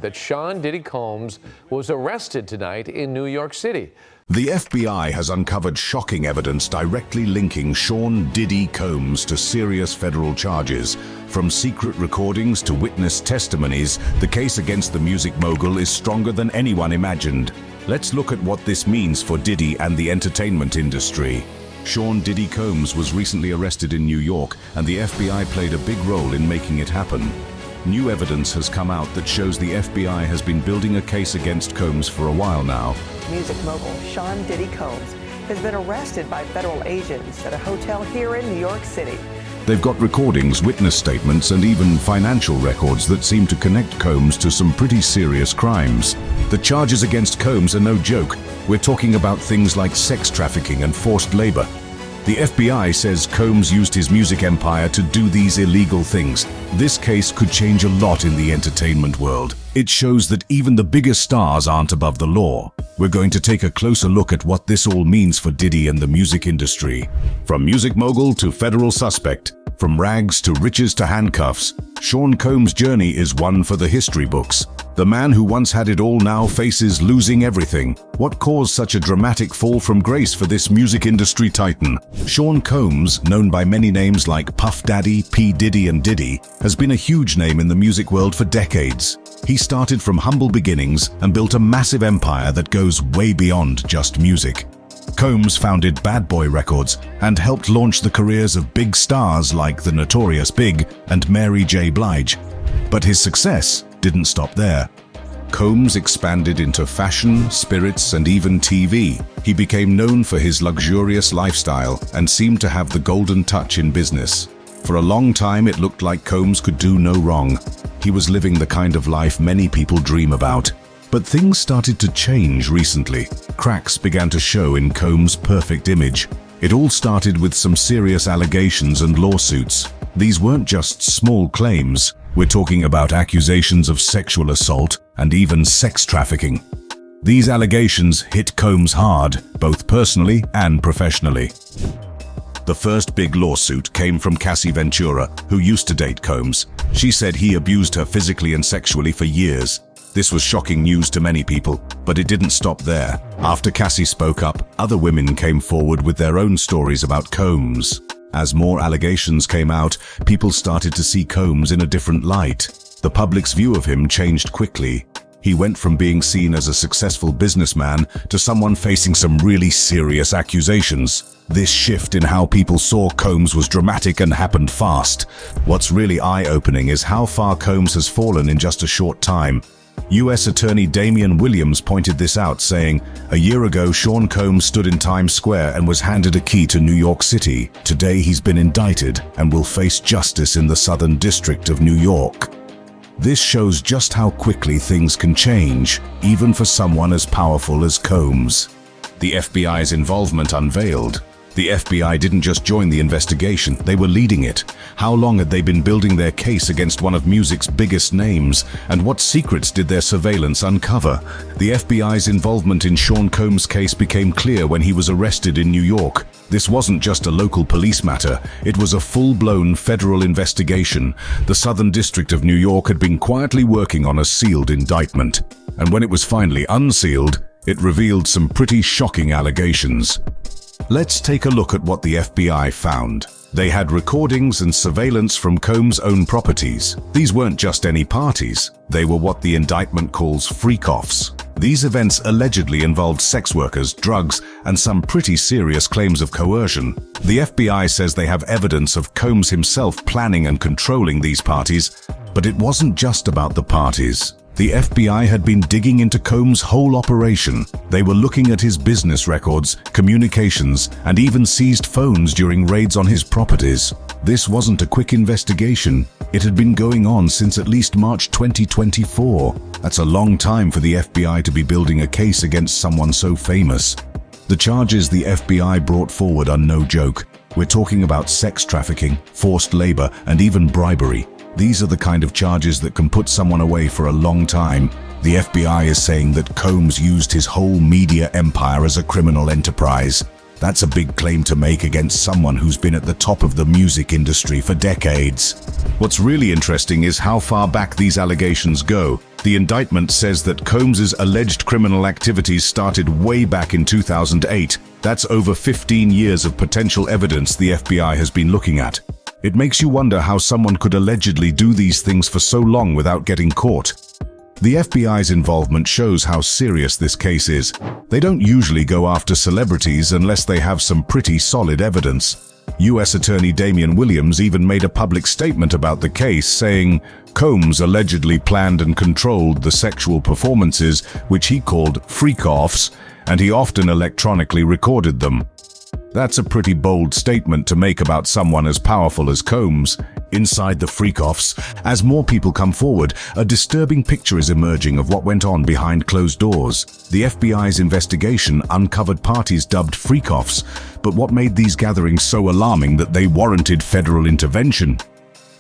that Sean Diddy Combs was arrested tonight in New York City. The FBI has uncovered shocking evidence directly linking Sean Diddy Combs to serious federal charges. From secret recordings to witness testimonies, the case against the music mogul is stronger than anyone imagined. Let's look at what this means for Diddy and the entertainment industry. Sean Diddy Combs was recently arrested in New York, and the FBI played a big role in making it happen. New evidence has come out that shows the FBI has been building a case against Combs for a while now. Music mogul Sean Diddy Combs has been arrested by federal agents at a hotel here in New York City. They've got recordings, witness statements, and even financial records that seem to connect Combs to some pretty serious crimes. The charges against Combs are no joke. We're talking about things like sex trafficking and forced labor. The FBI says Combs used his music empire to do these illegal things. This case could change a lot in the entertainment world. It shows that even the biggest stars aren't above the law. We're going to take a closer look at what this all means for Diddy and the music industry. From music mogul to federal suspect, from rags to riches to handcuffs, Sean Combs' journey is one for the history books. The man who once had it all now faces losing everything. What caused such a dramatic fall from grace for this music industry titan? Sean Combs, known by many names like Puff Daddy, P. Diddy and Diddy, has been a huge name in the music world for decades. He started from humble beginnings and built a massive empire that goes way beyond just music. Combs founded Bad Boy Records and helped launch the careers of big stars like the Notorious Big and Mary J. Blige. But his success didn't stop there. Combs expanded into fashion, spirits, and even TV. He became known for his luxurious lifestyle and seemed to have the golden touch in business. For a long time, it looked like Combs could do no wrong. He was living the kind of life many people dream about. But things started to change recently. Cracks began to show in Combs' perfect image. It all started with some serious allegations and lawsuits. These weren't just small claims. We're talking about accusations of sexual assault and even sex trafficking. These allegations hit Combs hard, both personally and professionally. The first big lawsuit came from Cassie Ventura, who used to date Combs. She said he abused her physically and sexually for years. This was shocking news to many people, but it didn't stop there. After Cassie spoke up, other women came forward with their own stories about Combs. As more allegations came out, people started to see Combs in a different light. The public's view of him changed quickly. He went from being seen as a successful businessman to someone facing some really serious accusations. This shift in how people saw Combs was dramatic and happened fast. What's really eye-opening is how far Combs has fallen in just a short time. U.S. Attorney Damian Williams pointed this out, saying, "A year ago, Sean Combs stood in Times Square and was handed a key to New York City. Today, he's been indicted and will face justice in the Southern District of New York." This shows just how quickly things can change, even for someone as powerful as Combs. The FBI's involvement unveiled. The FBI didn't just join the investigation, they were leading it. How long had they been building their case against one of music's biggest names? And what secrets did their surveillance uncover? The FBI's involvement in Sean Combs' case became clear when he was arrested in New York. This wasn't just a local police matter, it was a full-blown federal investigation. The Southern District of New York had been quietly working on a sealed indictment. And when it was finally unsealed, it revealed some pretty shocking allegations. Let's take a look at what the FBI found. They had recordings and surveillance from Combs' own properties. These weren't just any parties. They were what the indictment calls freak-offs. These events allegedly involved sex workers, drugs, and some pretty serious claims of coercion. The FBI says they have evidence of Combs himself planning and controlling these parties, but it wasn't just about the parties. The FBI had been digging into Combs' whole operation. They were looking at his business records, communications, and even seized phones during raids on his properties. This wasn't a quick investigation. It had been going on since at least March 2024. That's a long time for the FBI to be building a case against someone so famous. The charges the FBI brought forward are no joke. We're talking about sex trafficking, forced labor, and even bribery. These are the kind of charges that can put someone away for a long time. The FBI is saying that Combs used his whole media empire as a criminal enterprise. That's a big claim to make against someone who's been at the top of the music industry for decades. What's really interesting is how far back these allegations go. The indictment says that Combs's alleged criminal activities started way back in 2008. That's over 15 years of potential evidence the FBI has been looking at. It makes you wonder how someone could allegedly do these things for so long without getting caught. The FBI's involvement shows how serious this case is. They don't usually go after celebrities unless they have some pretty solid evidence. U.S. Attorney Damian Williams even made a public statement about the case, saying Combs allegedly planned and controlled the sexual performances, which he called freak-offs, and he often electronically recorded them. That's a pretty bold statement to make about someone as powerful as Combs. Inside the freak-offs, as more people come forward, a disturbing picture is emerging of what went on behind closed doors. The FBI's investigation uncovered parties dubbed freak-offs, but what made these gatherings so alarming that they warranted federal intervention?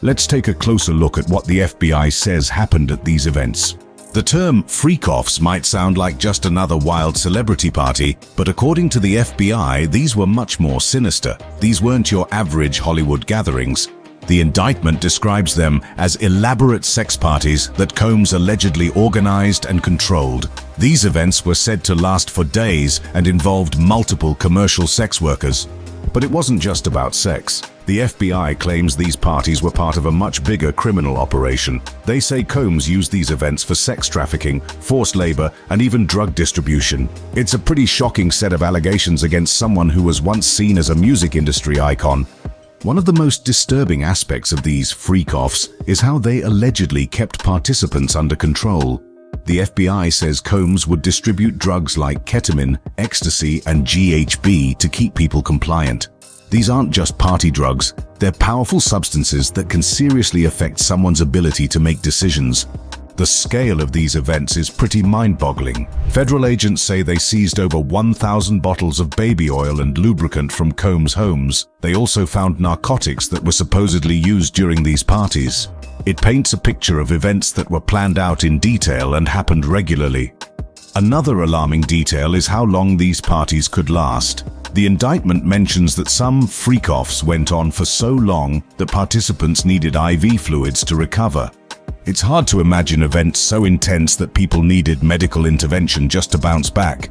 Let's take a closer look at what the FBI says happened at these events. The term freak-offs might sound like just another wild celebrity party, but according to the FBI, these were much more sinister. These weren't your average Hollywood gatherings. The indictment describes them as elaborate sex parties that Combs allegedly organized and controlled. These events were said to last for days and involved multiple commercial sex workers. But it wasn't just about sex. The FBI claims these parties were part of a much bigger criminal operation. They say Combs used these events for sex trafficking, forced labor, and even drug distribution. It's a pretty shocking set of allegations against someone who was once seen as a music industry icon. One of the most disturbing aspects of these freak-offs is how they allegedly kept participants under control. The FBI says Combs would distribute drugs like ketamine, ecstasy, and GHB to keep people compliant. These aren't just party drugs, they're powerful substances that can seriously affect someone's ability to make decisions. The scale of these events is pretty mind-boggling. Federal agents say they seized over 1,000 bottles of baby oil and lubricant from Combs' homes. They also found narcotics that were supposedly used during these parties. It paints a picture of events that were planned out in detail and happened regularly. Another alarming detail is how long these parties could last. The indictment mentions that some freak-offs went on for so long that participants needed IV fluids to recover. It's hard to imagine events so intense that people needed medical intervention just to bounce back.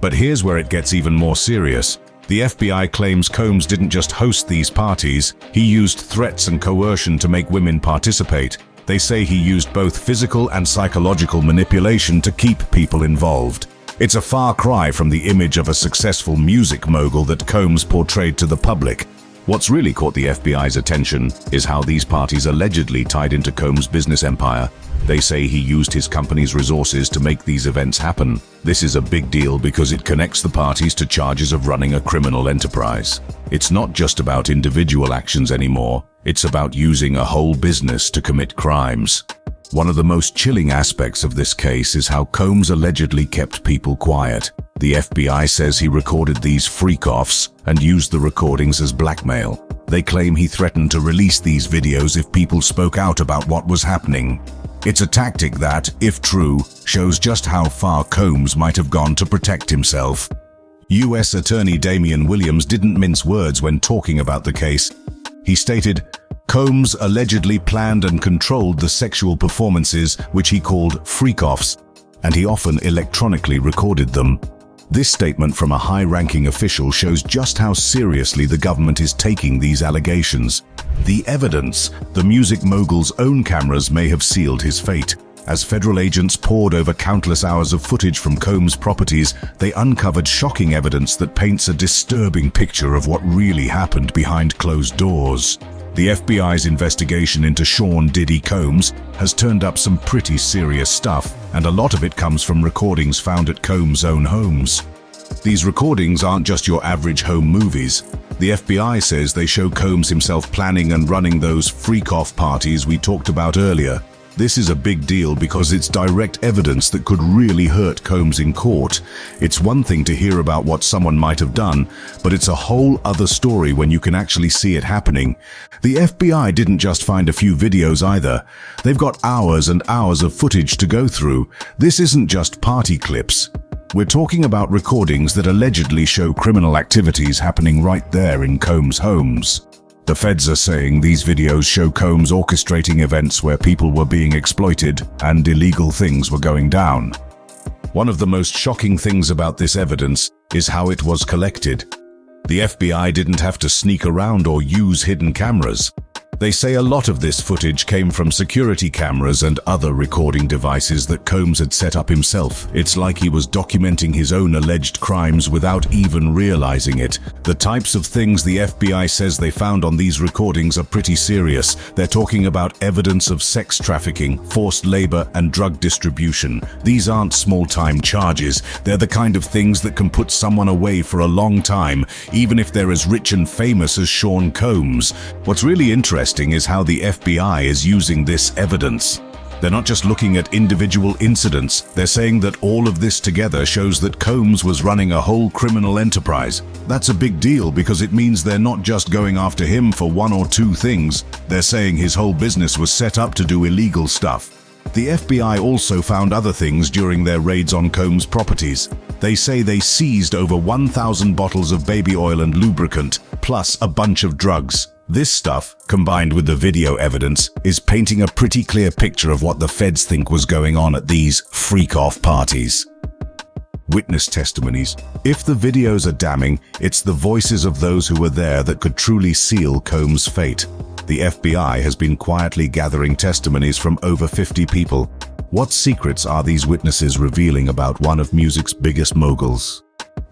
But here's where it gets even more serious. The FBI claims Combs didn't just host these parties, he used threats and coercion to make women participate. They say he used both physical and psychological manipulation to keep people involved. It's a far cry from the image of a successful music mogul that Combs portrayed to the public. What's really caught the FBI's attention is how these parties allegedly tied into Combs' business empire. They say he used his company's resources to make these events happen. This is a big deal because it connects the parties to charges of running a criminal enterprise. It's not just about individual actions anymore, it's about using a whole business to commit crimes. One of the most chilling aspects of this case is how Combs allegedly kept people quiet. The FBI says he recorded these freak-offs and used the recordings as blackmail. They claim he threatened to release these videos if people spoke out about what was happening. It's a tactic that, if true, shows just how far Combs might have gone to protect himself. U.S. Attorney Damian Williams didn't mince words when talking about the case. He stated, Combs allegedly planned and controlled the sexual performances, which he called freak-offs, and he often electronically recorded them. This statement from a high-ranking official shows just how seriously the government is taking these allegations. The evidence, the music mogul's own cameras may have sealed his fate. As federal agents pored over countless hours of footage from Combs' properties, they uncovered shocking evidence that paints a disturbing picture of what really happened behind closed doors. The FBI's investigation into Sean Diddy Combs has turned up some pretty serious stuff, and a lot of it comes from recordings found at Combs' own homes. These recordings aren't just your average home movies. The FBI says they show Combs himself planning and running those freak-off parties we talked about earlier. This is a big deal because it's direct evidence that could really hurt Combs in court. It's one thing to hear about what someone might have done, but it's a whole other story when you can actually see it happening. The FBI didn't just find a few videos either. They've got hours and hours of footage to go through. This isn't just party clips. We're talking about recordings that allegedly show criminal activities happening right there in Combs' homes. The feds are saying these videos show Combs orchestrating events where people were being exploited and illegal things were going down. One of the most shocking things about this evidence is how it was collected. The FBI didn't have to sneak around or use hidden cameras. They say a lot of this footage came from security cameras and other recording devices that Combs had set up himself. It's like he was documenting his own alleged crimes without even realizing it. The types of things the FBI says they found on these recordings are pretty serious. They're talking about evidence of sex trafficking, forced labor, and drug distribution. These aren't small-time charges. They're the kind of things that can put someone away for a long time, even if they're as rich and famous as Sean Combs. What's really interesting is how the FBI is using this evidence. They're not just looking at individual incidents, they're saying that all of this together shows that Combs was running a whole criminal enterprise. That's a big deal because it means they're not just going after him for one or two things, they're saying his whole business was set up to do illegal stuff. The FBI also found other things during their raids on Combs' properties. They say they seized over 1,000 bottles of baby oil and lubricant, plus a bunch of drugs. This stuff, combined with the video evidence, is painting a pretty clear picture of what the feds think was going on at these freak-off parties. Witness testimonies. If the videos are damning, it's the voices of those who were there that could truly seal Combs' fate. The FBI has been quietly gathering testimonies from over 50 people. What secrets are these witnesses revealing about one of music's biggest moguls?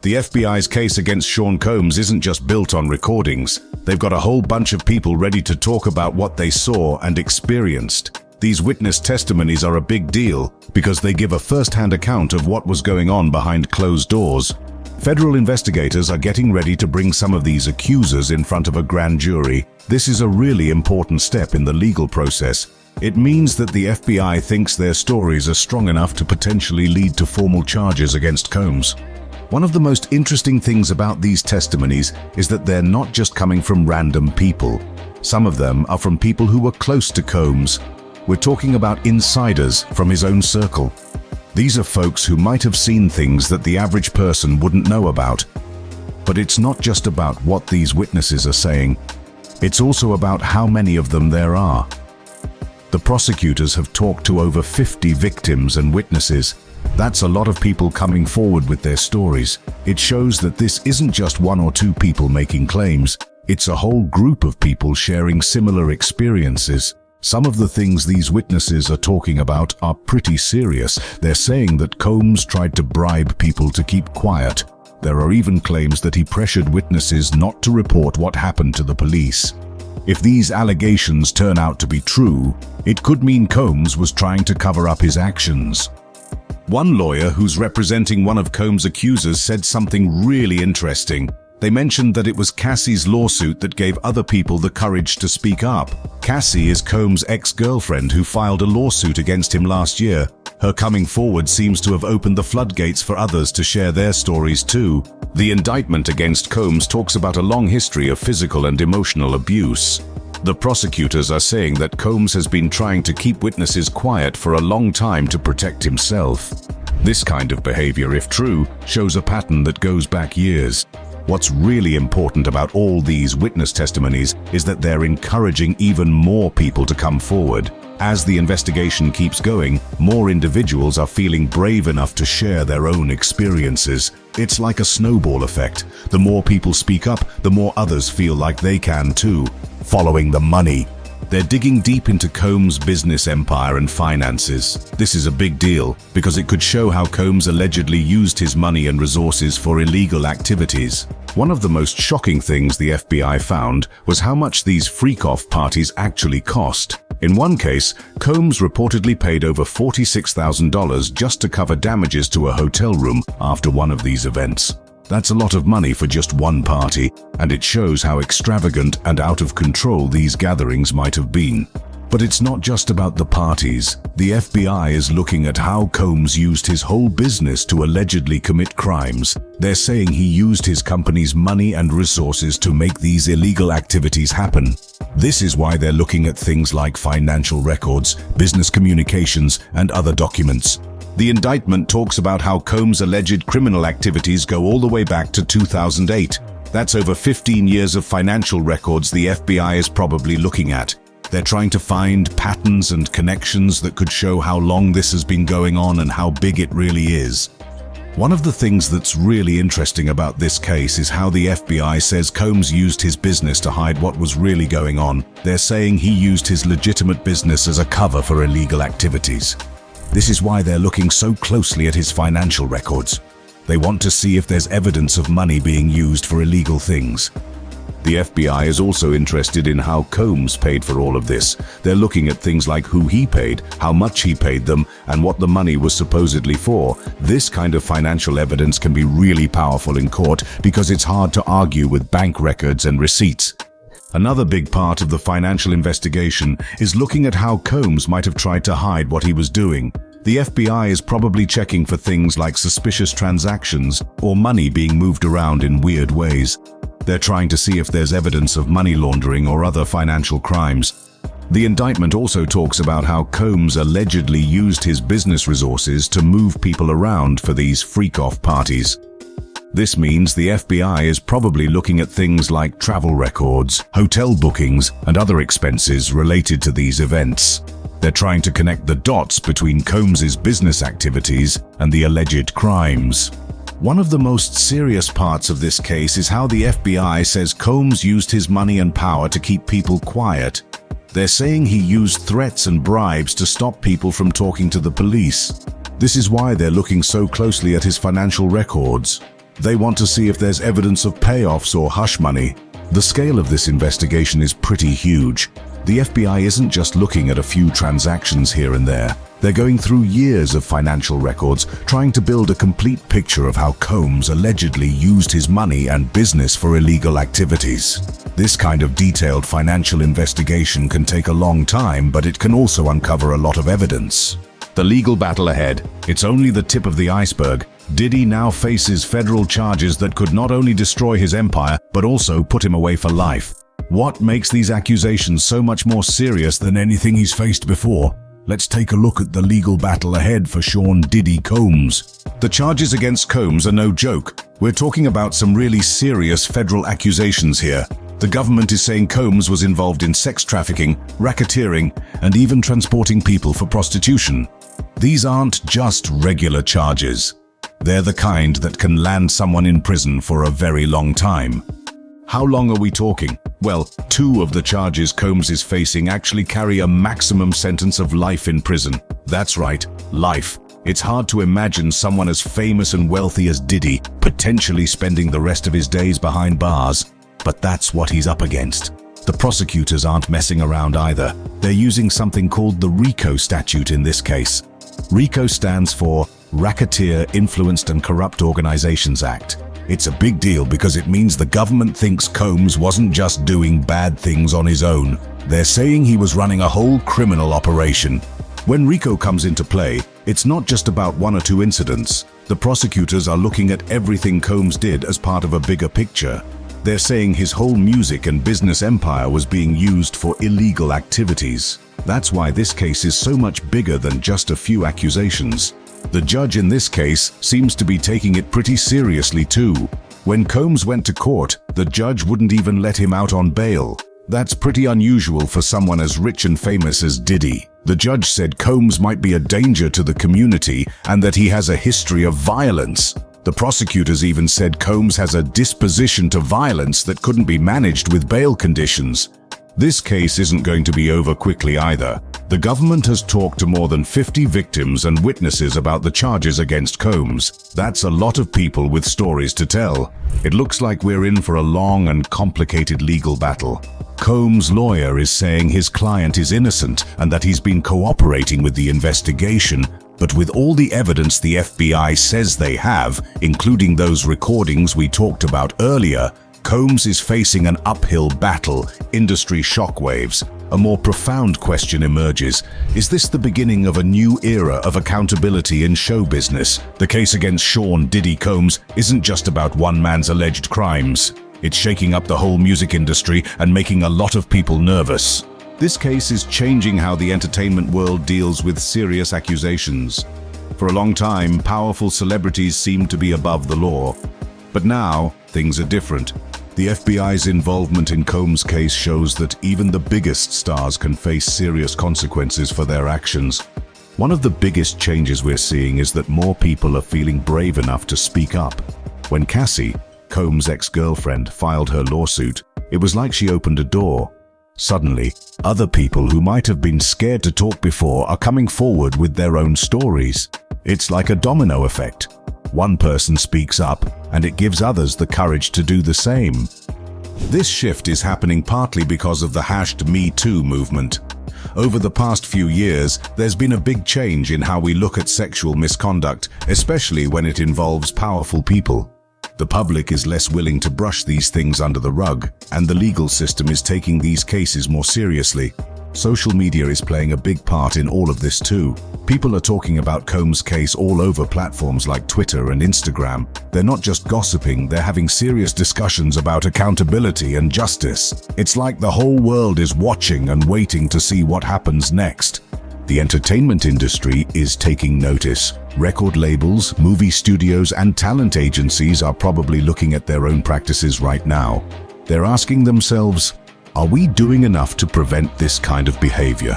The FBI's case against Sean Combs isn't just built on recordings. They've got a whole bunch of people ready to talk about what they saw and experienced. These witness testimonies are a big deal because they give a first-hand account of what was going on behind closed doors. Federal investigators are getting ready to bring some of these accusers in front of a grand jury. This is a really important step in the legal process. It means that the FBI thinks their stories are strong enough to potentially lead to formal charges against Combs. One of the most interesting things about these testimonies is that they're not just coming from random people. Some of them are from people who were close to Combs. We're talking about insiders from his own circle. These are folks who might have seen things that the average person wouldn't know about. But it's not just about what these witnesses are saying. It's also about how many of them there are. The prosecutors have talked to over 50 victims and witnesses. That's a lot of people coming forward with their stories. It shows that this isn't just one or two people making claims. It's a whole group of people sharing similar experiences. Some of the things these witnesses are talking about are pretty serious. They're saying that Combs tried to bribe people to keep quiet. There are even claims that he pressured witnesses not to report what happened to the police. If these allegations turn out to be true, it could mean Combs was trying to cover up his actions. One lawyer who's representing one of Combs' accusers said something really interesting. They mentioned that it was Cassie's lawsuit that gave other people the courage to speak up. Cassie is Combs' ex-girlfriend who filed a lawsuit against him last year. Her coming forward seems to have opened the floodgates for others to share their stories too. The indictment against Combs talks about a long history of physical and emotional abuse. The prosecutors are saying that Combs has been trying to keep witnesses quiet for a long time to protect himself. This kind of behavior, if true, shows a pattern that goes back years. What's really important about all these witness testimonies is that they're encouraging even more people to come forward. As the investigation keeps going, more individuals are feeling brave enough to share their own experiences. It's like a snowball effect. The more people speak up, the more others feel like they can too. Following the money. They're digging deep into Combs' business empire and finances. This is a big deal because it could show how Combs allegedly used his money and resources for illegal activities. One of the most shocking things the FBI found was how much these freak-off parties actually cost. In one case, Combs reportedly paid over $46,000 just to cover damages to a hotel room after one of these events. That's a lot of money for just one party, and it shows how extravagant and out of control these gatherings might have been. But it's not just about the parties. The FBI is looking at how Combs used his whole business to allegedly commit crimes. They're saying he used his company's money and resources to make these illegal activities happen. This is why they're looking at things like financial records, business communications, and other documents. The indictment talks about how Combs' alleged criminal activities go all the way back to 2008. That's over 15 years of financial records the FBI is probably looking at. They're trying to find patterns and connections that could show how long this has been going on and how big it really is. One of the things that's really interesting about this case is how the FBI says Combs used his business to hide what was really going on. They're saying he used his legitimate business as a cover for illegal activities. This is why they're looking so closely at his financial records. They want to see if there's evidence of money being used for illegal things. The FBI is also interested in how Combs paid for all of this. They're looking at things like who he paid, how much he paid them, and what the money was supposedly for. This kind of financial evidence can be really powerful in court because it's hard to argue with bank records and receipts. Another big part of the financial investigation is looking at how Combs might have tried to hide what he was doing. The FBI is probably checking for things like suspicious transactions or money being moved around in weird ways. They're trying to see if there's evidence of money laundering or other financial crimes. The indictment also talks about how Combs allegedly used his business resources to move people around for these freak-off parties. This means the FBI is probably looking at things like travel records, hotel bookings, and other expenses related to these events. They're trying to connect the dots between Combs's business activities and the alleged crimes. One of the most serious parts of this case is how the FBI says Combs used his money and power to keep people quiet. They're saying he used threats and bribes to stop people from talking to the police. This is why they're looking so closely at his financial records. They want to see if there's evidence of payoffs or hush money. The scale of this investigation is pretty huge. The FBI isn't just looking at a few transactions here and there. They're going through years of financial records, trying to build a complete picture of how Combs allegedly used his money and business for illegal activities. This kind of detailed financial investigation can take a long time, but it can also uncover a lot of evidence. The legal battle ahead. It's only the tip of the iceberg. Diddy now faces federal charges that could not only destroy his empire, but also put him away for life. What makes these accusations so much more serious than anything he's faced before? Let's take a look at the legal battle ahead for Sean Diddy Combs. The charges against Combs are no joke. We're talking about some really serious federal accusations here. The government is saying Combs was involved in sex trafficking, racketeering, and even transporting people for prostitution. These aren't just regular charges. They're the kind that can land someone in prison for a very long time. How long are we talking? Well, 2 of the charges Combs is facing actually carry a maximum sentence of life in prison. That's right, life. It's hard to imagine someone as famous and wealthy as Diddy potentially spending the rest of his days behind bars. But that's what he's up against. The prosecutors aren't messing around either. They're using something called the RICO statute in this case. RICO stands for Racketeer Influenced and Corrupt Organizations Act. It's a big deal because it means the government thinks Combs wasn't just doing bad things on his own. They're saying he was running a whole criminal operation. When RICO comes into play, it's not just about 1 or 2 incidents. The prosecutors are looking at everything Combs did as part of a bigger picture. They're saying his whole music and business empire was being used for illegal activities. That's why this case is so much bigger than just a few accusations. The judge in this case seems to be taking it pretty seriously too. When Combs went to court, the judge wouldn't even let him out on bail. That's pretty unusual for someone as rich and famous as Diddy. The judge said Combs might be a danger to the community and that he has a history of violence. The prosecutors even said Combs has a disposition to violence that couldn't be managed with bail conditions. This case isn't going to be over quickly either. The government has talked to more than 50 victims and witnesses about the charges against Combs. That's a lot of people with stories to tell. It looks like we're in for a long and complicated legal battle. Combs' lawyer is saying his client is innocent and that he's been cooperating with the investigation, but with all the evidence the FBI says they have, including those recordings we talked about earlier, Combs is facing an uphill battle, industry shockwaves. A more profound question emerges. Is this the beginning of a new era of accountability in show business? The case against Sean Diddy Combs isn't just about one man's alleged crimes. It's shaking up the whole music industry and making a lot of people nervous. This case is changing how the entertainment world deals with serious accusations. For a long time, powerful celebrities seemed to be above the law. But now, things are different. The FBI's involvement in Combs' case shows that even the biggest stars can face serious consequences for their actions. One of the biggest changes we're seeing is that more people are feeling brave enough to speak up. When Cassie, Combs' ex-girlfriend, filed her lawsuit, it was like she opened a door. Suddenly, other people who might have been scared to talk before are coming forward with their own stories. It's like a domino effect. One person speaks up, and it gives others the courage to do the same. This shift is happening partly because of the #Me Too movement. Over the past few years, there's been a big change in how we look at sexual misconduct, especially when it involves powerful people. The public is less willing to brush these things under the rug, and the legal system is taking these cases more seriously. Social media is playing a big part in all of this too. People are talking about Combs' case all over platforms like Twitter and Instagram. They're not just gossiping, they're having serious discussions about accountability and justice. It's like the whole world is watching and waiting to see what happens next. The entertainment industry is taking notice. Record labels, movie studios, and talent agencies are probably looking at their own practices right now. They're asking themselves, are we doing enough to prevent this kind of behavior?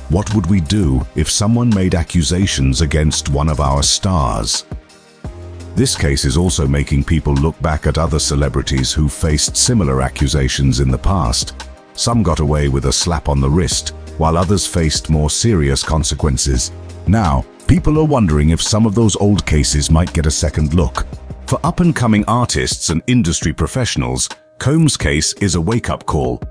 What would we do if someone made accusations against one of our stars? This case is also making people look back at other celebrities who faced similar accusations in the past. Some got away with a slap on the wrist, while others faced more serious consequences. Now, people are wondering if some of those old cases might get a second look. For up-and-coming artists and industry professionals, Combs' case is a wake-up call.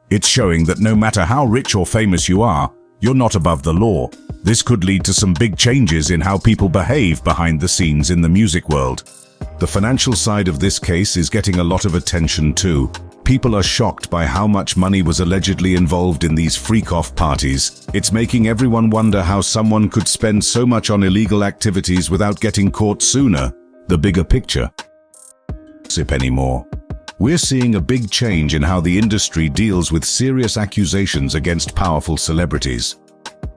It's showing that no matter how rich or famous you are, you're not above the law. This could lead to some big changes in how people behave behind the scenes in the music world. The financial side of this case is getting a lot of attention too. People are shocked by how much money was allegedly involved in these freak-off parties. It's making everyone wonder how someone could spend so much on illegal activities without getting caught sooner. The bigger picture. Anymore. We're seeing a big change in how the industry deals with serious accusations against powerful celebrities.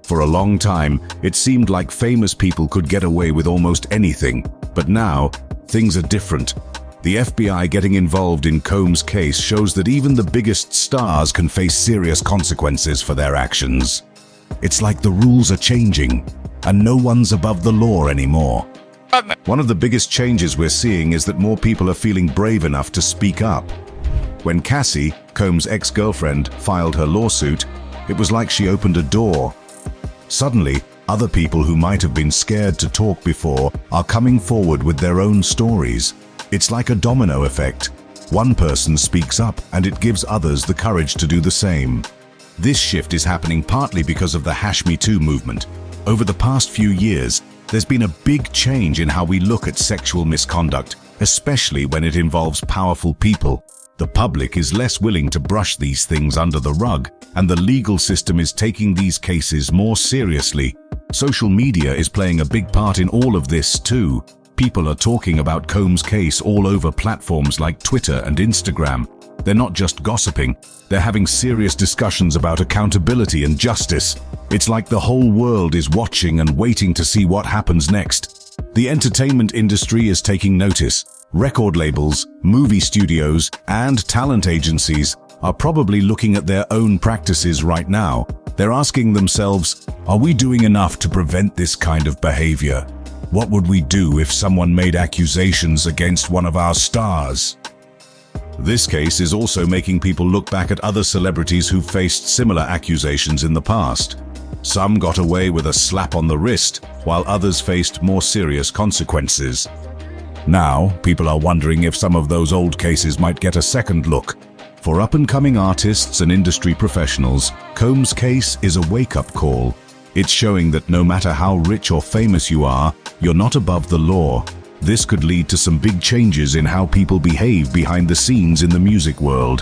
For a long time, it seemed like famous people could get away with almost anything, but now, things are different. The FBI getting involved in Combs' case shows that even the biggest stars can face serious consequences for their actions. It's like the rules are changing, and no one's above the law anymore. One of the biggest changes we're seeing is that more people are feeling brave enough to speak up. When Cassie, Combs' ex-girlfriend, filed her lawsuit, it was like she opened a door. Suddenly, other people who might have been scared to talk before are coming forward with their own stories. It's like a domino effect. One person speaks up, and it gives others the courage to do the same. This shift is happening partly because of the #Me Too movement. Over the past few years, there's been a big change in how we look at sexual misconduct, especially when it involves powerful people. The public is less willing to brush these things under the rug, and the legal system is taking these cases more seriously. Social media is playing a big part in all of this too. People are talking about Combs' case all over platforms like Twitter and Instagram. They're not just gossiping, they're having serious discussions about accountability and justice. It's like the whole world is watching and waiting to see what happens next. The entertainment industry is taking notice. Record labels, movie studios, and talent agencies are probably looking at their own practices right now. They're asking themselves, are we doing enough to prevent this kind of behavior? What would we do if someone made accusations against one of our stars? This case is also making people look back at other celebrities who faced similar accusations in the past. Some got away with a slap on the wrist, while others faced more serious consequences. Now, people are wondering if some of those old cases might get a second look. For up-and-coming artists and industry professionals, Combs' case is a wake-up call. It's showing that no matter how rich or famous you are, you're not above the law. This could lead to some big changes in how people behave behind the scenes in the music world.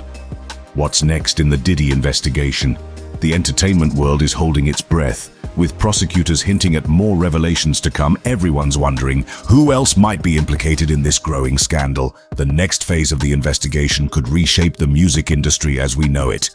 What's next in the Diddy investigation? The entertainment world is holding its breath. With prosecutors hinting at more revelations to come, everyone's wondering who else might be implicated in this growing scandal. The next phase of the investigation could reshape the music industry as we know it.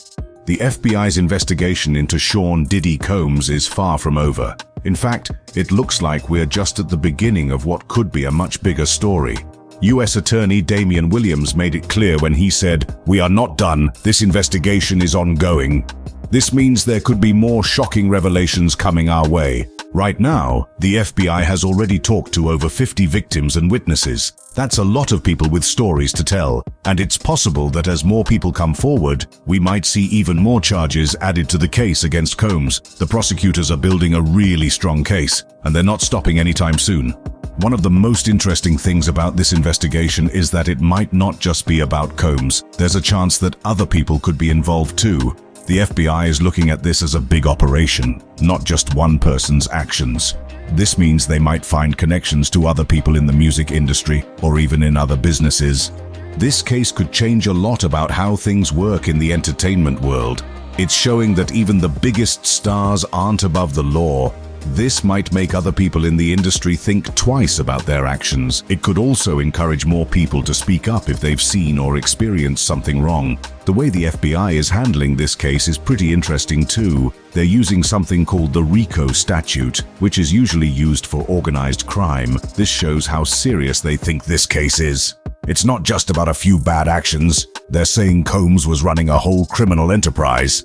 The FBI's investigation into Sean Diddy Combs is far from over. In fact, it looks like we're just at the beginning of what could be a much bigger story. U.S. Attorney Damian Williams made it clear when he said, "We are not done. This investigation is ongoing." This means there could be more shocking revelations coming our way. Right now, the FBI has already talked to over 50 victims and witnesses. That's a lot of people with stories to tell, and it's possible that as more people come forward, we might see even more charges added to the case against Combs. The prosecutors are building a really strong case, and they're not stopping anytime soon. One of the most interesting things about this investigation is that it might not just be about Combs. There's a chance that other people could be involved too. The FBI is looking at this as a big operation, not just one person's actions. This means they might find connections to other people in the music industry or even in other businesses. This case could change a lot about how things work in the entertainment world. It's showing that even the biggest stars aren't above the law. This might make other people in the industry think twice about their actions. It could also encourage more people to speak up if they've seen or experienced something wrong. The way the FBI is handling this case is pretty interesting too. They're using something called the RICO statute, which is usually used for organized crime. This shows how serious they think this case is. It's not just about a few bad actions. They're saying Combs was running a whole criminal enterprise.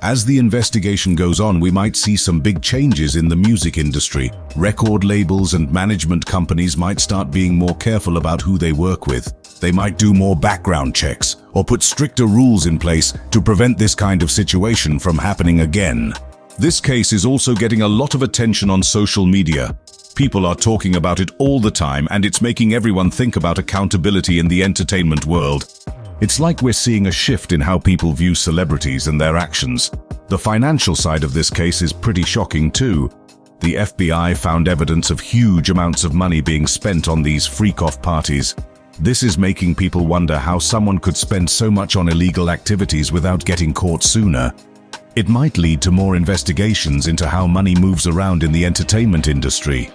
As the investigation goes on, we might see some big changes in the music industry. Record labels and management companies might start being more careful about who they work with. They might do more background checks or put stricter rules in place to prevent this kind of situation from happening again. This case is also getting a lot of attention on social media. People are talking about it all the time, and it's making everyone think about accountability in the entertainment world. It's like we're seeing a shift in how people view celebrities and their actions. The financial side of this case is pretty shocking too. The FBI found evidence of huge amounts of money being spent on these freak-off parties. This is making people wonder how someone could spend so much on illegal activities without getting caught sooner. It might lead to more investigations into how money moves around in the entertainment industry.